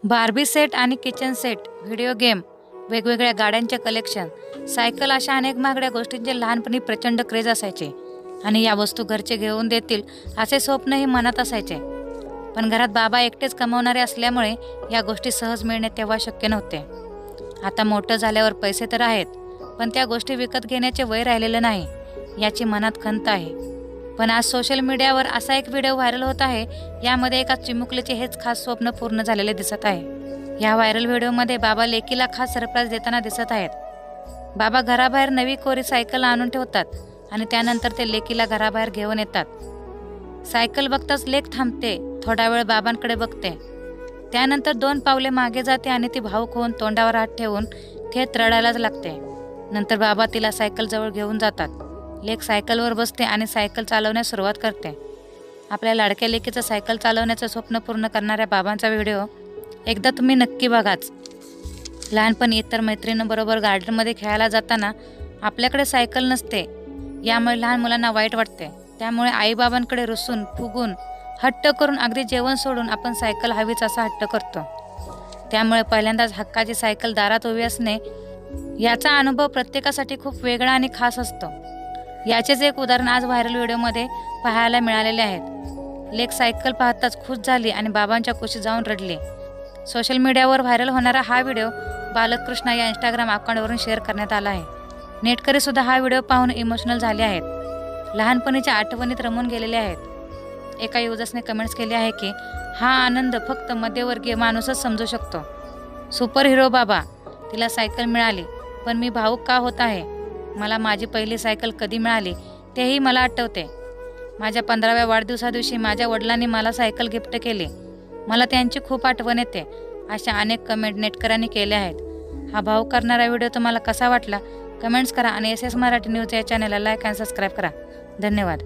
Barbie set आणि kitchen set, video game, वेगवेगळ्या गाड्यांचे कलेक्शन, सायकल अशा अनेक महागड्या गोष्टींचे लहानपणी प्रचंड क्रेज असायचे आणि या वस्तू घरचे घेऊन देतील असे स्वप्नही मनात असायचे. पण घरात बाबा एकटेच कमावणारे असल्यामुळे या गोष्टी सहज मिळणे तेव्हा शक्य नव्हते. आता मोठं झाल्यावर पैसे तर आहेत, पण त्या गोष्टी विकत घेण्याचे वय राहिलेलं नाही याची मनात खंत आहे. पण आज सोशल मीडियावर असा एक व्हिडिओ व्हायरल होत आहे. यामध्ये एका चिमुकलीचे हेच खास स्वप्न पूर्ण झालेले दिसत आहे. या व्हायरल व्हिडिओमध्ये बाबा लेकीला खास सरप्राईज देताना दिसत आहेत. बाबा घराबाहेर नवी कोरी सायकल आणून ठेवतात आणि त्यानंतर ते लेकीला घराबाहेर घेऊन येतात. सायकल बघताच लेक थांबते, थोडा वेळ बाबांकडे बघते, त्यानंतर 2 पावले मागे जाते आणि ती भावुक होऊन तोंडावर हात ठेवून थेट रडायलाच लागते. नंतर बाबा तिला सायकल जवळ घेऊन जातात. लेक सायकलवर बसते आणि सायकल चालवण्यास सुरुवात करते. आपल्या लाडक्या लेकीचं सायकल चालवण्याचं स्वप्न पूर्ण करणाऱ्या बाबांचा व्हिडिओ एकदा तुम्ही नक्की बघाच. लहानपणी इतर मैत्रिणींबरोबर गार्डनमध्ये खेळायला जाताना आपल्याकडे सायकल नसते, यामुळे लहान मुलांना वाईट वाटते. त्यामुळे आईबाबांकडे रुसून फुगून हट्ट करून अगदी जेवण सोडून आपण सायकल हवीच असा हट्ट करतो. त्यामुळे पहिल्यांदाच हक्काची सायकल दारात उभी असणे याचा अनुभव प्रत्येकासाठी खूप वेगळा आणि खास असतो. याचेच एक उदाहरण आज व्हायरल व्हिडिओमध्ये पाहायला मिळालेले आहेत. लेक सायकल पाहताच खुश झाली आणि बाबांच्या कुशीत जाऊन रडली. सोशल मीडियावर व्हायरल होणारा हा व्हिडिओ बालकृष्णा या इंस्टाग्राम अकाउंटवरून शेअर करण्यात आला आहे. नेटकरी सुद्धा हा व्हिडिओ पाहून इमोशनल झाले आहेत. लहानपणीच्या आठवणीत रमून गेलेले आहेत. एका युजर्सने कमेंट्स केले आहे की हा आनंद फक्त मध्यमवर्गीय माणूसच समजू शकतो. सुपर हिरो बाबा, तिला सायकल मिळाली, पण मी भावूक का होत आहे. मला माझी पहिली सायकल कधी मिळाली तेही मला आठवते. माझ्या 15व्या वाढदिवसादिवशी माझ्या वडिलांनी मला सायकल गिफ्ट केली. मला त्यांची खूप आठवण येते. अशा अनेक कमेंट नेटकऱ्यांनी केल्या आहेत. हा भावूक करणारा व्हिडिओ तुम्हाला कसा वाटला कमेंट्स करा आणि SS मराठी न्यूज या चॅनलला लाईक आणि सबस्क्राईब करा. धन्यवाद.